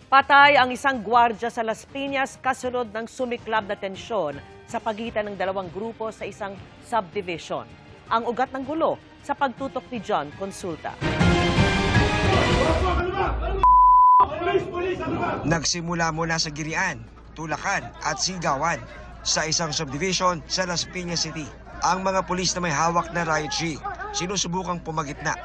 Patay ang isang gwardya sa Las Piñas kasunod ng sumiklab na tensyon sa pagitan ng dalawang grupo sa isang subdivision. Ang ugat ng gulo sa pagtutok ni John Consulta. Nagsimula mula sa Girian, Tulacan at Sigawan sa isang subdivision sa Las Piñas City. Ang mga pulis na may hawak na riot shield sinusubukang pumagitna.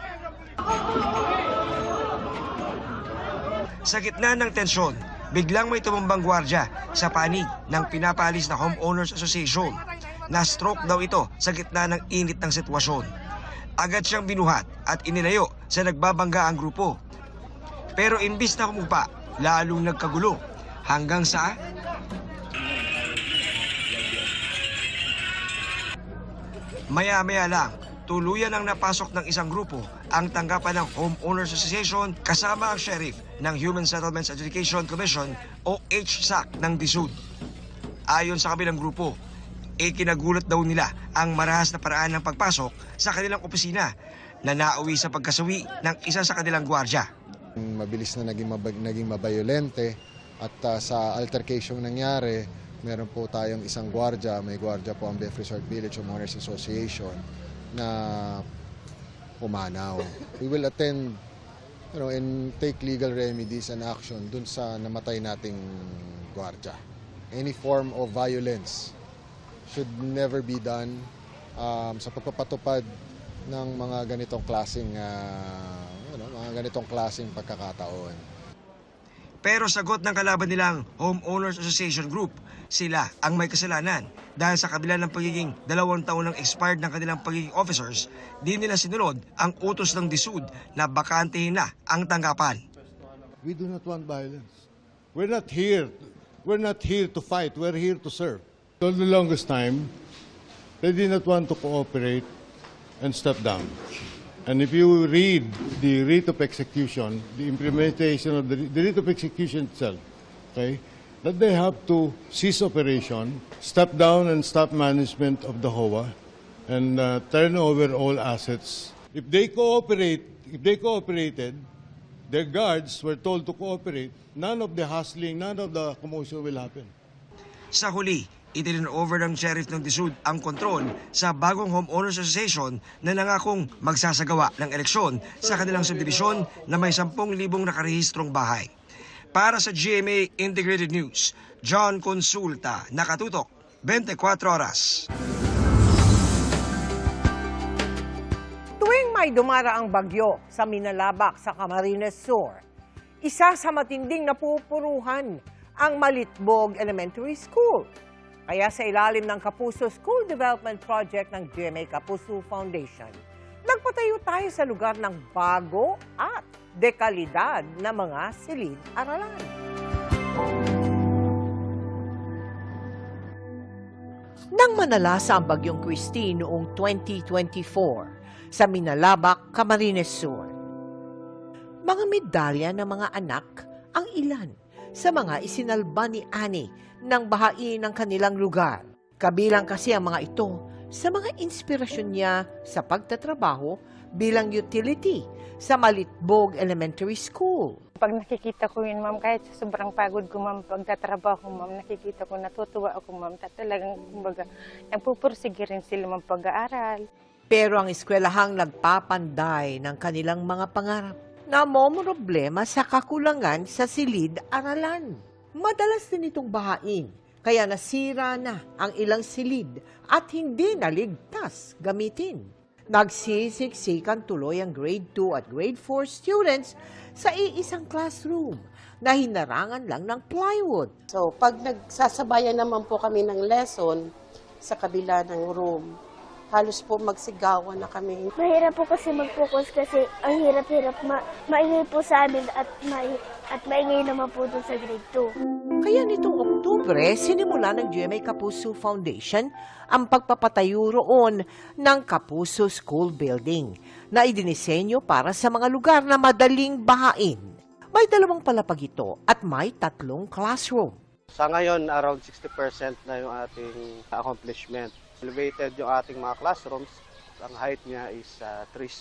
Sa gitna ng tensyon, biglang may tumumbang gwardya sa panig ng pinapaalis na Homeowners Association. Na-stroke daw ito sa gitna ng init ng sitwasyon. Agad siyang binuhat at inilayo sa nagbabangga ang grupo. Pero imbis na kumupa, lalong nagkagulo hanggang sa maya-maya lang, tuluyan ang napasok ng isang grupo ang tanggapan ng Homeowners Association kasama ang sheriff ng Human Settlements Adjudication Commission o HSAC ng DSUD. Ayon sa kabilang grupo, kinagulat daw nila ang marahas na paraan ng pagpasok sa kanilang opisina na nauwi sa pagkasawi ng isa sa kanilang gwardya. Mabilis na naging mabayolente at sa altercation nangyari, meron po tayong isang gwardya, may gwardya po ang Beth Resort Village Homeowners Association na pumanaw. We will attend and take legal remedies and action dun sa namatay nating gwardya. Any form of violence should never be done sa pagpapatupad ng mga ganitong klaseng pagkakataon. Pero sagot ng kalaban nilang Homeowners Association Group, sila ang may kasalanan dahil sa kabila ng pagiging 2 taon ng expired ng kanilang pagiging officers, di nila sinunod ang utos ng DSUD na bakantehin na ang tanggapan. We do not want violence. We're not here to fight. We're here to serve. For the longest time, they did not want to cooperate and step down. And if you read the writ of execution, the implementation of the writ of execution itself, okay, that they have to cease operation, step down and stop management of the HOA, and turn over all assets. If they cooperated, their guards were told to cooperate. None of the hustling, none of the commotion will happen. Sa huli, itin-over ng sheriff ng DSUD ang kontrol sa bagong Homeowners Association na nangakong magsasagawa ng eleksyon sa kanilang subdivision na may 10,000 nakarehistrong bahay. Para sa GMA Integrated News, John Consulta, nakatutok, 24 oras. Tuwing may dumaraang bagyo sa Minalabak sa Camarines Sur, isa sa matinding napupuruhan ang Malitbog Elementary School. Kaya sa ilalim ng Kapuso School Development Project ng GMA Kapuso Foundation, nagpatayo tayo sa lugar ng bago at dekalidad na mga silid-aralan. Nang manalasa ang bagyong Christine noong 2024 sa Minalabak, Camarines Sur, mga medalya ng mga anak ang ilan sa mga isinalba ni Annie ng bahain ng kanilang lugar. Kabilang kasi ang mga ito sa mga inspirasyon niya sa pagtatrabaho bilang utility sa Malitbog Elementary School. Pag nakikita ko yun, ma'am, kahit sa sobrang pagod ko, ma'am, pagtatrabaho ko, ma'am, nakikita ko, natutuwa ako, ma'am, talagang, kumbaga, nagpupursige rin sila ma'am pag-aaral. Pero ang eskwelahang nagpapanday ng kanilang mga pangarap na problema sa kakulangan sa silid-aralan. Madalas din itong bahain, kaya nasira na ang ilang silid at hindi naligtas gamitin. Nagsisiksikan tuloy ang grade 2 at grade 4 students sa iisang classroom na hinarangan lang ng plywood. So, pag nagsasabayan naman po kami ng lesson sa kabila ng room, halos po magsigawan na kami. Mahirap po kasi mag-focus kasi ang hirap-hirap maingay po sa amin at maingay naman po doon sa grade 2. Kaya nitong Oktubre, sinimula ng GMA Kapuso Foundation ang pagpapatayo roon ng Kapuso School Building na idinisenyo para sa mga lugar na madaling bahain. May 2 palapag ito at may 3 classroom. Sa ngayon, around 60% na yung ating accomplishment. Elevated yung ating mga classrooms. Ang height niya is 3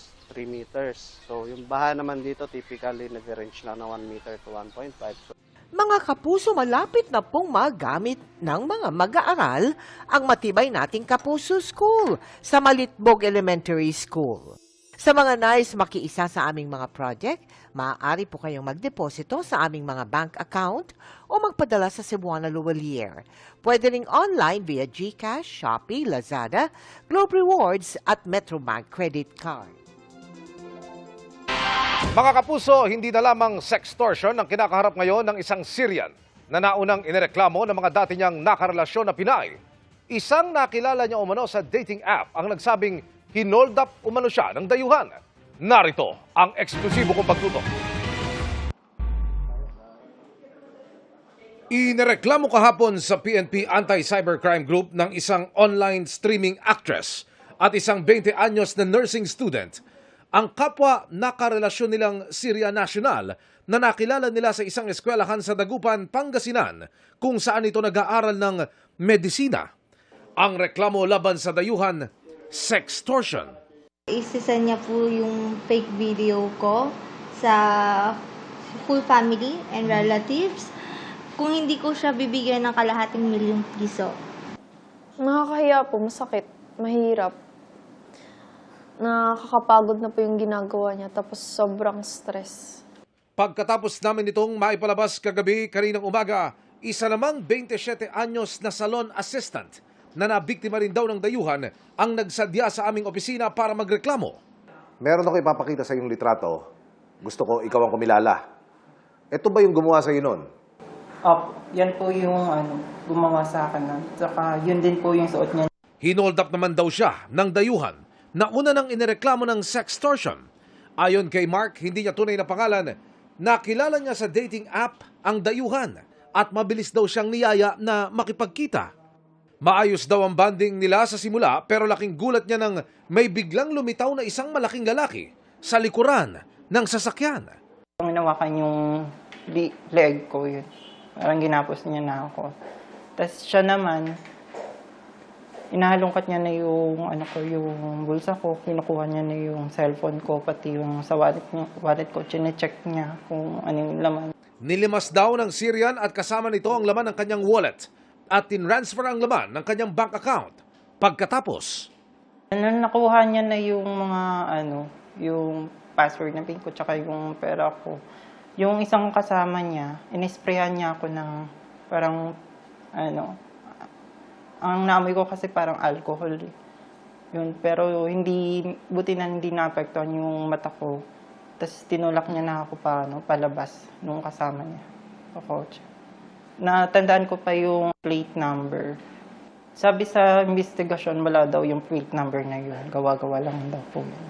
meters. So yung baha naman dito typically nag-range lang na 1 meter to 1.5. So, Mga kapuso, malapit na pong magamit ng mga mag-aaral ang matibay nating Kapuso School sa Malitbog Elementary School. Sa mga nais makiisa sa aming mga project, maaari po kayong magdeposito sa aming mga bank account o magpadala sa Cebuana Luwalier. Pwede ring online via GCash, Shopee, Lazada, Globe Rewards at Metrobank Credit Card. Mga kapuso, hindi na lamang sextortion ang kinakaharap ngayon ng isang Syrian na naunang inireklamo ng mga dati niyang nakarelasyon na Pinay. Isang nakilala niya umano sa dating app ang nagsabing hinold up umano siya ng dayuhan. Narito ang eksklusibo kong pagtutok. Inireklamo kahapon sa PNP Anti-Cybercrime Group ng isang online streaming actress at isang 20 anyos na nursing student ang kapwa nakarelasyon nilang Syria National na nakilala nila sa isang eskwelahan sa Dagupan, Pangasinan kung saan ito nag-aaral ng medisina. Ang reklamo laban sa dayuhan, sextortion. Isisend niya po yung fake video ko sa full family and relatives kung hindi ko siya bibigyan ng kalahating milyong piso. Nakakahiya po, masakit, mahirap. Nakakapagod na po yung ginagawa niya, tapos sobrang stress. Pagkatapos namin itong maipalabas kagabi kaninang umaga, isa namang 27 anyos na salon assistant na nabiktima rin daw ng dayuhan ang nagsadya sa aming opisina para magreklamo. Meron ako ipapakita sa iyong litrato. Gusto ko ikaw ang kumilala. Ito ba yung gumawa sa iyo nun? Yan po yung gumawa sa akin. Saka yun din po yung suot niya. Hinold up naman daw siya ng dayuhan na una nang inireklamo ng sextortion. Ayon kay Mark, hindi niya tunay na pangalan, nakilala niya sa dating app ang dayuhan at mabilis daw siyang niyaya na makipagkita. Maayos daw ang bonding nila sa simula pero laking gulat niya nang may biglang lumitaw na isang malaking lalaki sa likuran ng sasakyan. Ang hinawakan yung leg ko yun. Parang ginapos niya na ako. Tapos siya naman, inahalungkat niya na yung yung bulsa ko, kinukuha niya na yung cellphone ko, pati yung sa wallet ko, chine-check niya kung anong laman. Nilimas daw ng Syrian at kasama nito ang laman ng kanyang wallet at tinransfer ang laman ng kanyang bank account. Pagkatapos, nakuha niya na yung mga yung password ng PIN ko tsaka yung pera ko. Yung isang kasama niya, inisprayan niya ako ng parang ang naamoy ko kasi parang alcohol. Yun, pero buti na hindi naapektuhan yung mata ko. Tapos tinulak niya na ako palabas nung kasama niya sa kotse. Natandaan ko pa yung plate number. Sabi sa investigasyon, wala daw yung plate number na yun. Gawa-gawa lang daw po yun.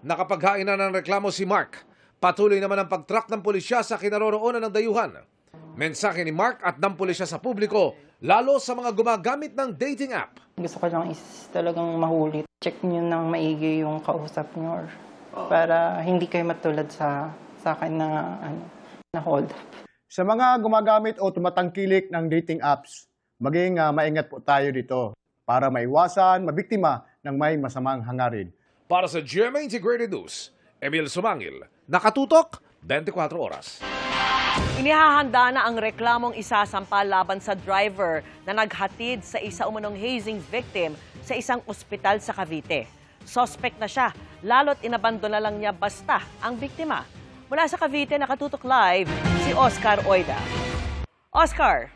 Nakapaghain na ng reklamo si Mark. Patuloy naman ang pag-track ng pulisya sa kinaroroonan ng dayuhan. Mensahe ni Mark at ng pulisya sa publiko, lalo sa mga gumagamit ng dating app. Gusto ko lang talagang mahuli. Check nyo ng maigi yung kausap nyo para hindi kayo matulad sa akin na hold up. Sa mga gumagamit o tumatangkilik ng dating apps, maging maingat po tayo dito para maiwasan, mabiktima ng may masamang hangarin. Para sa GMA Integrated News, Emil Sumangil, nakatutok 24 oras. Inihahanda na ang reklamong isasampa laban sa driver na naghatid sa isa umunong hazing victim sa isang ospital sa Cavite. Suspect na siya, lalo't inabandona lang niya basta ang biktima. Mula sa Cavite, nakatutok live si Oscar Oida. Oscar!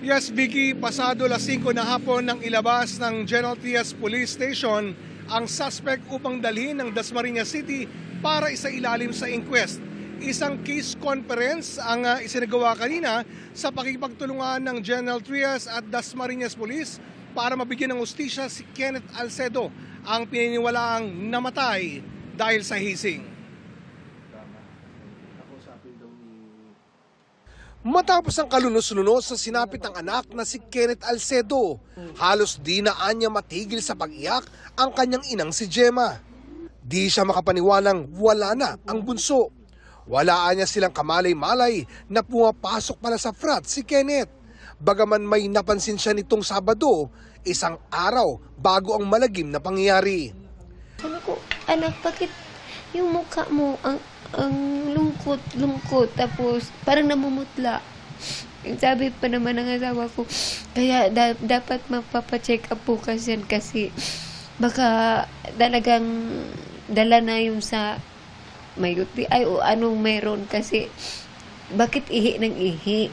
Yes, Vicky, pasado las 5 na hapon nang ilabas ng General Trias Police Station ang suspect upang dalhin ng Dasmariñas City para isailalim sa inquest. Isang case conference ang isinagawa kanina sa pakikipagtulungan ng General Trias at Dasmariñas Police para mabigyan ng hustisya si Kenneth Alcedo, ang pininiwalaang namatay dahil sa hazing. Matapos ang kalunos-lunos sa sinapit ng anak na si Kenneth Alcedo, halos di na anya matigil sa pag-iyak ang kanyang inang si Gemma. Di siya makapaniwalang wala na ang bunso. Walaan niya silang kamalay-malay na pumapasok pala sa frat si Kenneth. Bagaman may napansin siya nitong Sabado, isang araw bago ang malagim na pangyayari. Sabi ko, anak, bakit yung mukha mo ang lungkot, tapos parang namumutla. Sabi pa naman ng asawa ko, kaya dapat magpapacheck up bukas yan kasi baka talagang dala na yung sa may UTI o anong meron kasi bakit ihi ng ihi?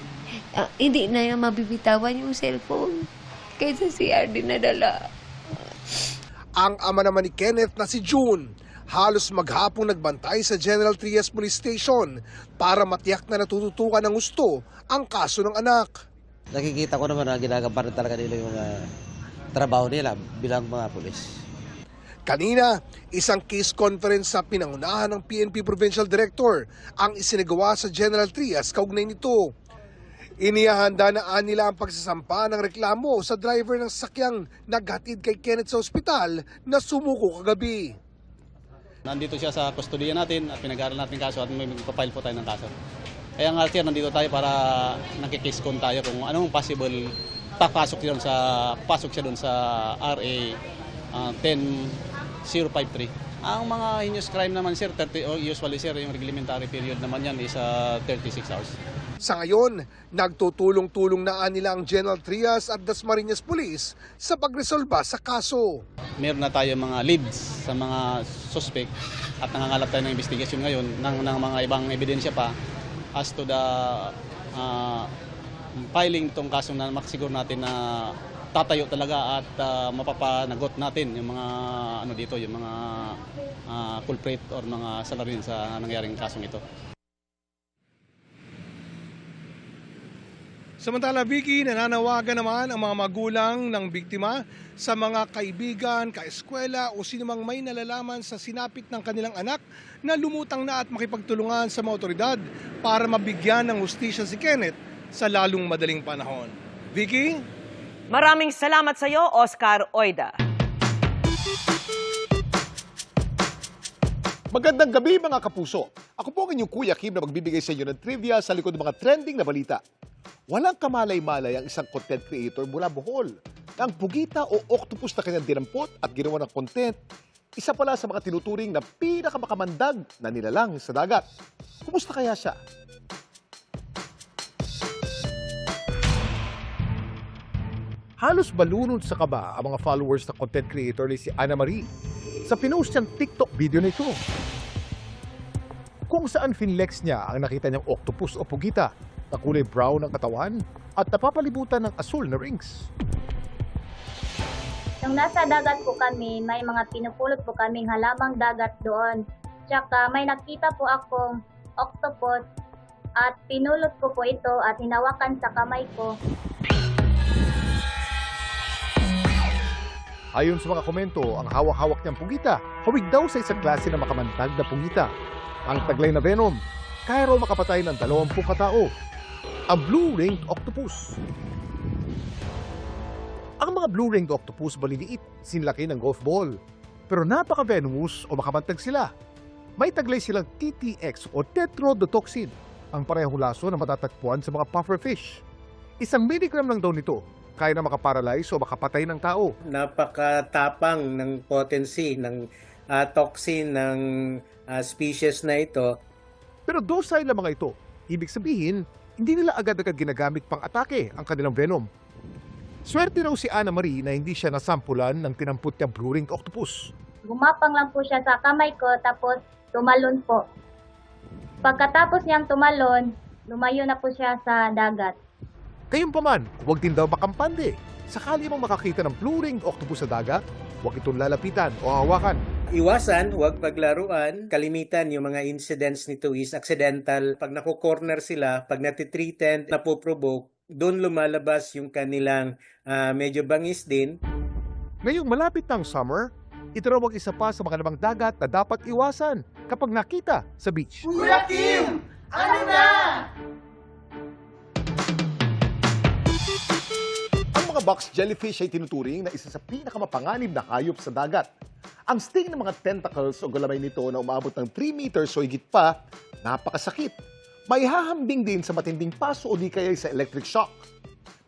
Hindi na yung mabibitawan yung cellphone kaysa CR dinadala. Ang ama naman ni Kenneth na si June, halos maghapong nagbantay sa General Trias Police Station para matiyak na natututukan ng gusto ang kaso ng anak. Nakikita ko naman na ginagampanan talaga nila yung trabaho nila bilang mga pulis. Kanina, isang case conference sa pinangunahan ng PNP Provincial Director ang isinagawa sa General Trias kaugnay nito. Inihahanda na nila ang pagsasampa ng reklamo sa driver ng sakyang naghatid kay Kenneth sa ospital na sumuko kagabi. Nandito siya sa kustodiya natin at pinag-aaral natin kaso at may magpapile po tayo ng kaso. Kaya nga sir, nandito tayo para nakikase con tayo kung anong possible pasok siya doon sa RA 10053. Ang mga heinous crime naman sir, usually sir, yung reglementary period naman yan is 36 hours. Sa ngayon, nagtutulong-tulong na nila ang General Trias at Dasmariñas Police sa pagresolba sa kaso. Meron na tayo mga leads sa mga suspect at nangangalap tayo ng investigasyon ngayon ng mga ibang ebidensya pa as to the filing itong kaso na makasiguro natin na tatayo talaga at mapapanagot natin yung mga dito, yung mga culprit or mga salarin sa nangyaring kasong ito. Samantala, Vicky, nananawagan naman ang mga magulang ng biktima sa mga kaibigan, kaeskwela o sinumang may nalalaman sa sinapit ng kanilang anak na lumutang na at makipagtulungan sa mga otoridad para mabigyan ng hustisya si Kenneth sa lalong madaling panahon. Vicky? Maraming salamat sa iyo, Oscar Oida. Magandang gabi mga kapuso. Ako po ang inyong Kuya Kim na magbibigay sa inyo ng trivia sa likod ng mga trending na balita. Walang kamalay-malay ang isang content creator mula Bohol na ang pugita o octopus na kanyang dinampot at ginawa ng content, isa pala sa mga tinuturing na pinakamakamandag na nilalang sa dagat. Kumusta kaya siya? Halos balunod sa kaba ang mga followers na content creator ni si Ana Marie sa pinost niyang TikTok video nito. Kung saan finlex niya ang nakita niyang octopus o pugita na kulay brown ang katawan at napapalibutan ng asul na rings. Nung nasa dagat po kami, may mga pinupulot po kaming halamang dagat doon. Tsaka may nakita po akong octopus at pinulot ko po ito at hinawakan sa kamay ko. Ayon sa mga komento, ang hawak-hawak niyang pugita, hawig daw sa isang klase na makamantag na pugita. Ang taglay na venom, kaya raw makapatay ng 20 katao. Ang blue-ringed octopus. Ang mga blue-ringed octopus maliliit, sinlaki ng golf ball. Pero napaka-venomous o makamantag sila. May taglay silang TTX o tetrodotoxin, ang parehong laso na matatagpuan sa mga pufferfish. 1 milligram lang daw nito, kaya na makaparalyze o makapatay ng tao. Napakatapang ng potency ng toxin ng species na ito. Pero docile lang mga ito. Ibig sabihin, hindi nila agad-agad ginagamit pang atake ang kanilang venom. Swerte raw si Ana Marie na hindi siya nasampulan ng tinampot niyang blue-ringed octopus. Gumapang lang po siya sa kamay ko tapos tumalon po. Pagkatapos niyang tumalon, lumayo na po siya sa dagat. Gayunpaman, huwag din daw makampante. Sakali mong makakita ng blue-ringed octopus sa dagat, huwag itong lalapitan o hawakan. Iwasan, huwag paglaruan. Kalimitan yung mga incidents nito is accidental. Pag naku-corner sila, pag natitreaten, napoprovoke, doon lumalabas yung kanilang medyo bangis din. Ngayong malapit ng summer, ito raw isa pa sa mga lamang dagat na dapat iwasan kapag nakita sa beach. Kuya Kim! Ano na? Ang mga box jellyfish ay tinuturing na isa sa pinakamapanganib na hayop sa dagat. Ang sting ng mga tentacles o galamay nito na umabot ng 3 meters o higit pa, napakasakit. May hahambing din sa matinding paso o di kaya sa electric shock.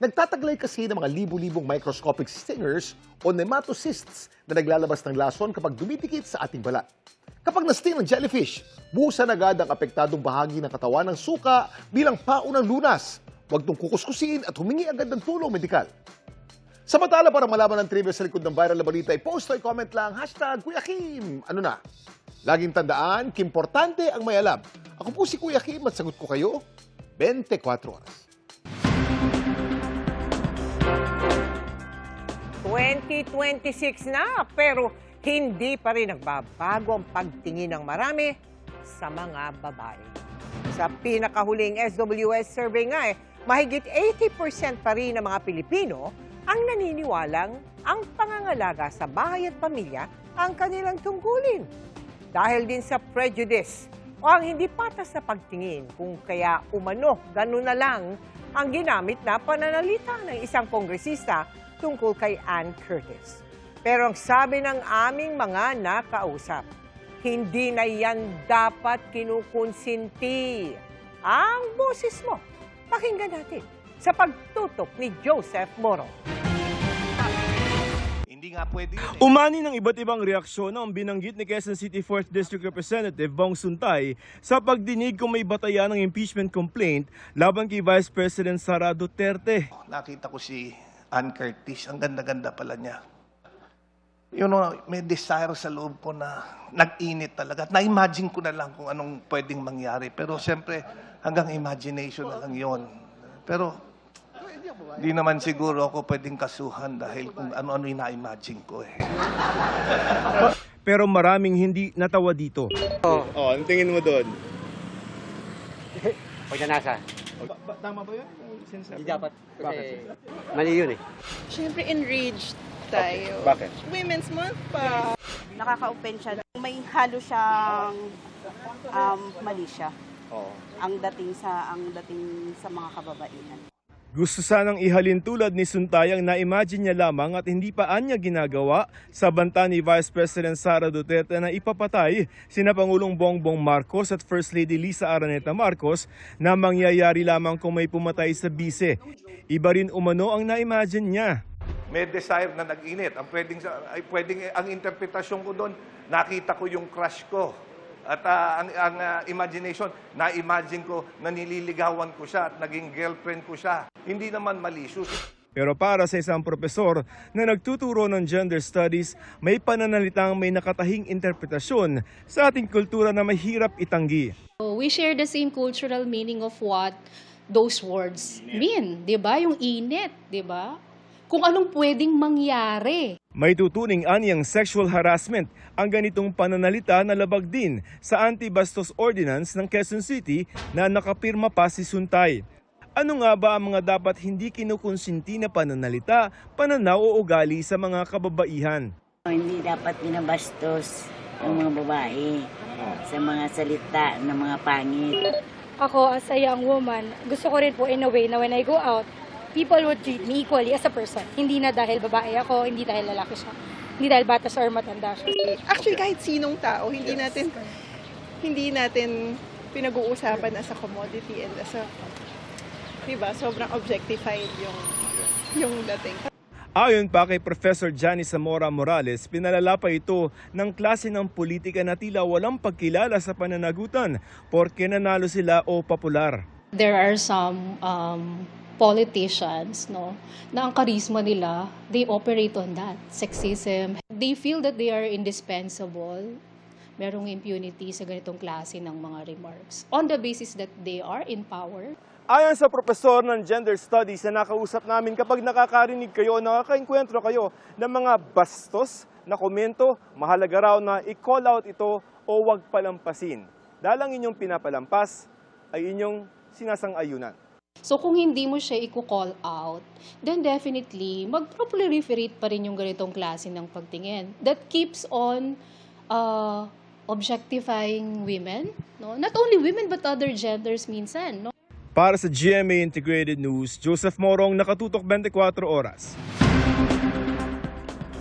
Nagtataglay kasi ng mga libu-libong microscopic stingers o nematocysts na naglalabas ng lason kapag dumidikit sa ating balat. Kapag na-sting ng jellyfish, buhusan agad ang apektadong bahagi ng katawan ng suka bilang paunang lunas. Huwag itong kukuskusin at humingi agad ng tulong medikal. Samantala, para malaman ang trivia sa likod ng viral na balita, i-post o i-comment lang, #Kuya Kim. Ano na? Laging tandaan, importante ang may alam. Ako po si Kuya Kim at sagot ko kayo 24 oras. 2026 na, pero hindi pa rin nagbabago ang pagtingin ng marami sa mga babae. Sa pinakahuling SWS survey nga mahigit 80% pa rin ng mga Pilipino ang naniniwalang ang pangangalaga sa bahay at pamilya ang kanilang tungkulin. Dahil din sa prejudice o ang hindi patas na pagtingin kung kaya umano gano'n na lang ang ginamit na pananalita ng isang kongresista tungkol kay Ann Curtis. Pero ang sabi ng aming mga nakausap, hindi na yan dapat kinukonsinti. Ang boses mo, pakinggan natin sa pagtutok ni Joseph Moro. Hindi nga pwede yun eh. Umani ng iba't ibang reaksyon ang binanggit ni Quezon City 4th District Representative Bong Suntay sa pagdinig kung may batayan ng impeachment complaint laban kay Vice President Sara Duterte. Nakita ko si Ann Curtis, ang ganda-ganda pala niya. May desire sa loob ko na nag-init talaga. Na-imagine ko na lang kung anong pwedeng mangyari. Pero siyempre, hanggang imagination na lang yon. Pero di naman siguro ako pwedeng kasuhan dahil kung ano-ano yung na-imagine ko eh. Pero maraming hindi natawa dito. Ang tingin mo doon? Pagnanasa. Tama ba yun? Hindi dapat. Kasi mali yun eh. Siyempre enraged tayo. Bakit? Women's Month pa. Nakaka-open siya. May halo siyang mali siya. Ang dating sa mga kababaihan. Gusto sanang ihalin tulad ni Suntay ang na-imagine niya lamang at hindi pa anya ginagawa sa banta ni Vice President Sara Duterte na ipapatay sina Pangulong Bongbong Marcos at First Lady Lisa Araneta Marcos na mangyayari lamang kung may pumatay sa bise. Iba rin umano ang na-imagine niya. May desire na nag-init. Ang ang interpretasyon ko doon, nakita ko yung crush ko. At ang imagination, na-imagine ko na nililigawan ko siya at naging girlfriend ko siya. Hindi naman malicious. Pero para sa isang profesor na nagtuturo ng gender studies, may pananalitang may nakatahing interpretasyon sa ating kultura na mahirap itanggi. We share the same cultural meaning of what those words mean, 'di ba? Yung init, 'di ba? Kung anong pwedeng mangyari. May tutuning anyang sexual harassment ang ganitong pananalita na labag din sa Anti-Bastos Ordinance ng Quezon City na nakapirma pa si Suntay. Ano nga ba ang mga dapat hindi kinukonsinti na pananalita, pananaw o ugali sa mga kababaihan? Hindi dapat binabastos ang mga babae sa mga salita ng mga pangit. Ako as a young woman, gusto ko rin po in a way na when I go out, people would treat me equally as a person. Hindi na dahil babae ako, hindi dahil lalaki siya, hindi dahil bata siya or matanda siya. Actually, kahit sinong tao, hindi natin pinag-uusapan as a commodity and as a, diba, sobrang objectified yung dating. Ayon pa kay Professor Janice Zamora Morales, pinalala pa ito ng klase ng politika na tila walang pagkilala sa pananagutan porke nanalo sila o popular. There are some politicians, no, na ang karisma nila, they operate on that, sexism. They feel that they are indispensable. Merong impunity sa ganitong klase ng mga remarks on the basis that they are in power. Ayon sa profesor ng gender studies na nakausap namin, kapag nakakarinig kayo, nakakaengkwentro kayo ng mga bastos na komento, mahalaga raw na i-call out ito o wag palampasin. Dahil ang inyong pinapalampas ay inyong sinasang-ayunan. So kung hindi mo siya i-call out, then definitely mag-proliferate pa rin yung ganitong klase ng pagtingin. That keeps on objectifying women, no? Not only women but other genders minsan, no? Para sa GMA Integrated News, Joseph Morong, nakatutok 24 oras.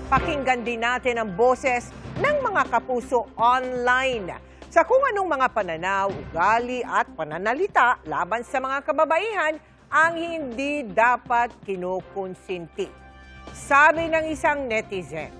Pakinggan din natin ang boses ng mga kapuso online sa kung anong mga pananaw, ugali at pananalita laban sa mga kababaihan ang hindi dapat kinukonsinti. Sabi ng isang netizen,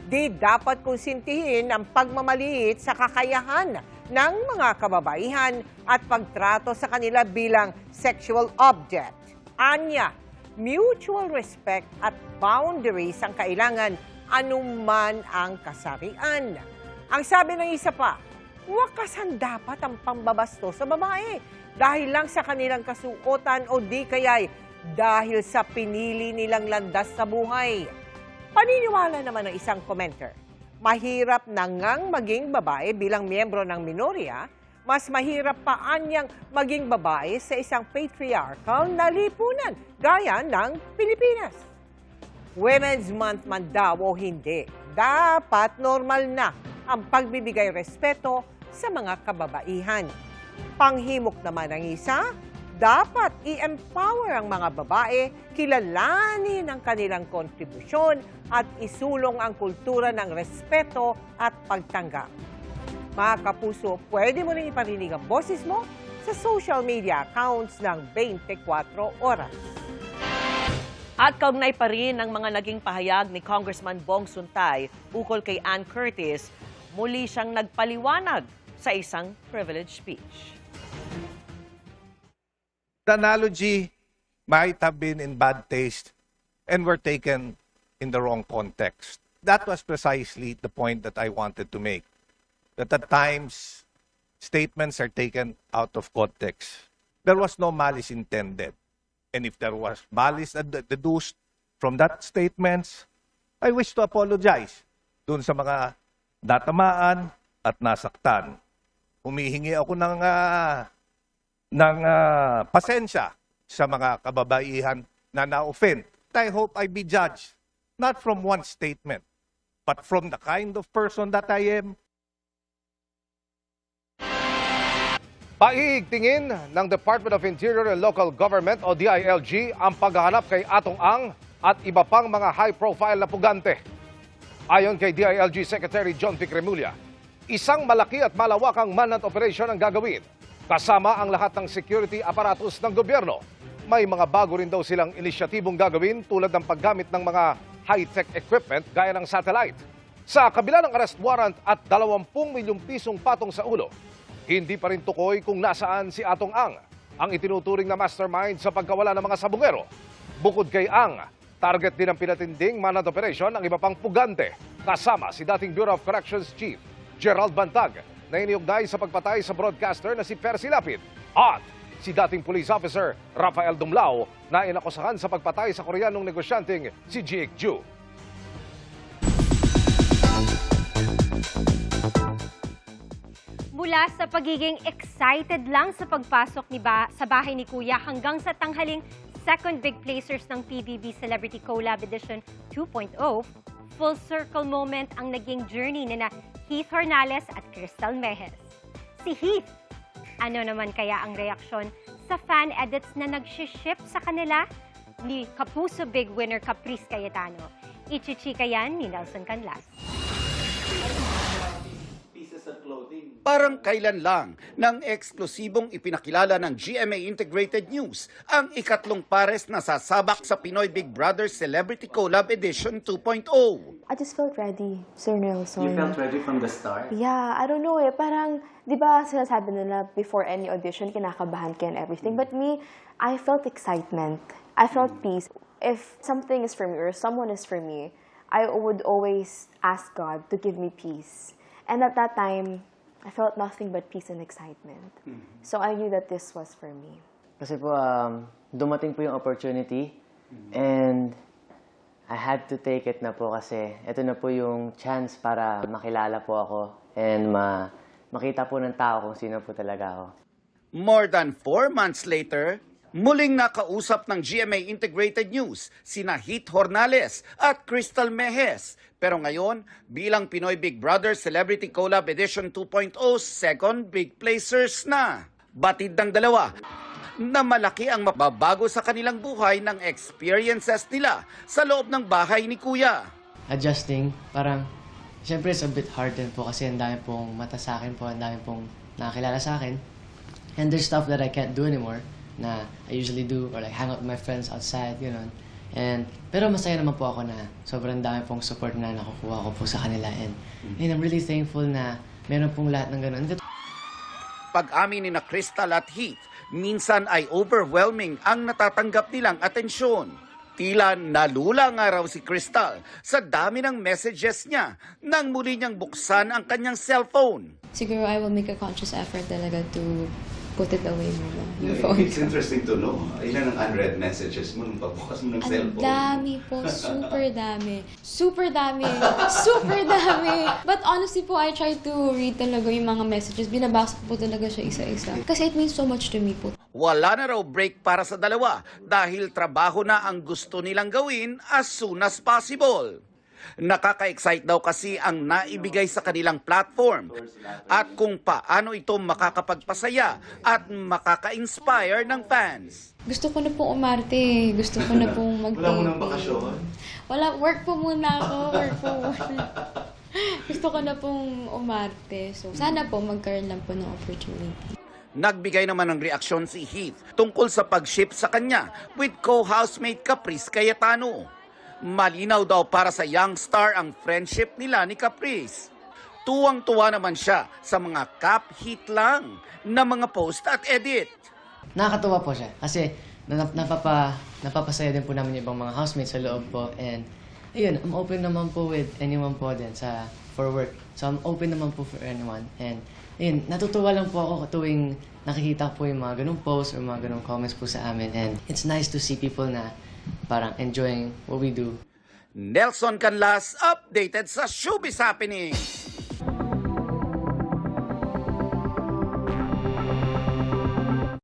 Di dapat konsintihin ang pagmamaliit sa kakayahan ng mga kababaihan at pagtrato sa kanila bilang sexual object. Anya, mutual respect at boundaries ang kailangan anuman ang kasarian. Ang sabi ng isa pa, wakasan dapat ang pambabasto sa babae dahil lang sa kanilang kasuotan o di kaya'y dahil sa pinili nilang landas sa buhay. Paniniwala naman ng isang commenter, mahirap na ngang maging babae bilang miyembro ng minorya, mas mahirap pa anyang maging babae sa isang patriarchal na lipunan gaya ng Pilipinas. Women's Month man daw o hindi, dapat normal na ang pagbibigay respeto sa mga kababaihan. Panghimok naman ang isa, dapat i-empower ang mga babae, kilalanin ang kanilang kontribusyon at isulong ang kultura ng respeto at pagtanggap. Mga kapuso, pwede mo rin iparinig ang boses mo sa social media accounts ng 24 oras. At kaugnay pa rin ang mga naging pahayag ni Congressman Bong Suntay ukol kay Ann Curtis, muli siyang nagpaliwanag sa isang privilege speech. The analogy might have been in bad taste and were taken in the wrong context. That was precisely the point that I wanted to make. That at times, statements are taken out of context. There was no malice intended. And if there was malice deduced from that statements, I wish to apologize dun sa mga natamaan at nasaktan. Humihingi ako ng pasensya sa mga kababaihan na na-offend. I hope I be judged not from one statement, but from the kind of person that I am. Paiigtingin ng Department of Interior and Local Government o DILG ang paghahanap kay Atong Ang at iba pang mga high-profile na pugante. Ayon kay DILG Secretary John Vic Remulla, isang malaki at malawakang manhunt operation ang gagawin. Kasama ang lahat ng security apparatus ng gobyerno. May mga bago rin daw silang inisyatibong gagawin tulad ng paggamit ng mga high-tech equipment gaya ng satellite. Sa kabila ng arrest warrant at 20 milyong pisong patong sa ulo, hindi pa rin tukoy kung nasaan si Atong Ang, ang itinuturing na mastermind sa pagkawala ng mga sabungero. Bukod kay Ang, target din ang pinatinding manhunt operation ng iba pang pugante, kasama si dating Bureau of Corrections Chief Gerald Bantag, na iniugnay sa pagpatay sa broadcaster na si Percy Lapid, at si dating police officer Rafael Dumlao na inakusahan sa pagpatay sa Koreanong negosyanteng si Jake Ju. Mula sa pagiging excited lang sa pagpasok sa bahay ni Kuya hanggang sa tanghaling second big placers ng PBB Celebrity Collab Edition 2.0, full circle moment ang naging journey ni na Heath Hornales at Crystal Mejes. Si Heath, ano naman kaya ang reaksyon sa fan edits na nag-ship sa kanila ni Kapuso Big winner Caprice Cayetano? Ichichika yan ni Nelson Canlas. Parang kailan lang nang eksklusibong ipinakilala ng GMA Integrated News ang ikatlong pares na sasabak sa Pinoy Big Brother Celebrity Collab Edition 2.0. I just felt ready, Sir Nelson. You felt ready from the start? Yeah, I don't know parang, di ba sinasabi nila before any audition, kinakabahan ka and everything. But me, I felt excitement. I felt peace. If something is for me or someone is for me, I would always ask God to give me peace. And at that time, I felt nothing but peace and excitement. So I knew that this was for me. Kasi po, dumating po yung opportunity and I had to take it na po kasi ito na po yung chance para makilala po ako and makita po ng tao kung sino po talaga ako. More than 4 months later, muling nakausap ng GMA Integrated News sina Heath Hornales at Crystal Mejes. Pero ngayon, bilang Pinoy Big Brother Celebrity Collab Edition 2.0, second big placers na. Batid ng dalawa na malaki ang mababago sa kanilang buhay ng experiences nila sa loob ng bahay ni Kuya. Adjusting, parang, syempre it's a bit hard din po kasi ang dami pong mata sa akin po, ang dami pong nakakilala sa akin. And there's stuff that I can't do anymore na I usually do or like hang out with my friends outside, you know. Pero masaya naman po ako na sobrang dami pong support na nakukuha ko po sa kanila. And I'm really thankful na meron pong lahat ng ganun. Pag-amin ni na Crystal at Heath, minsan ay overwhelming ang natatanggap nilang atensyon. Tila nalula nga raw si Crystal sa dami ng messages niya nang muli niyang buksan ang kanyang cellphone. Siguro I will make a conscious effort talaga to put it away muna, yung phone. It's interesting to know, ilan ang unread messages mo nung pagbukas mo ng Ang cellphone? dami po, super dami. Super dami. Super dami. But honestly po, I try to read talaga yung mga messages. Binabasa ko po talaga siya isa-isa. Kasi it means so much to me po. Wala na raw break para sa dalawa dahil trabaho na ang gusto nilang gawin as soon as possible. Nakaka-excite daw kasi ang naibigay sa kanilang platform at kung paano ito makakapagpasaya at makaka-inspire ng fans. Gusto ko na pong umarte. Gusto ko na pong mag-taping. Wala mo ng bakasyon? Wala, work po muna ako. Work po muna. Gusto ko na pong umarte. So, sana po magkaroon lang po ng opportunity. Nagbigay naman ng reaksyon si Heath tungkol sa pag-ship sa kanya with co-housemate Caprice Cayetano. Malinaw daw para sa young star ang friendship nila ni Caprice. Tuwang-tuwa naman siya sa mga cap-hit lang na mga post at edit. Nakakatuwa po siya kasi napapasaya din po namin yung ibang mga housemates sa loob po. And ayun, I'm open naman po with anyone po din for work. So I'm open naman po for anyone. And ayun, natutuwa lang po ako tuwing nakikita po yung mga ganung posts or mga ganung comments po sa amin. And it's nice to see people na parang enjoying what we do. Nelson Canlas, updated sa Showbiz Happening.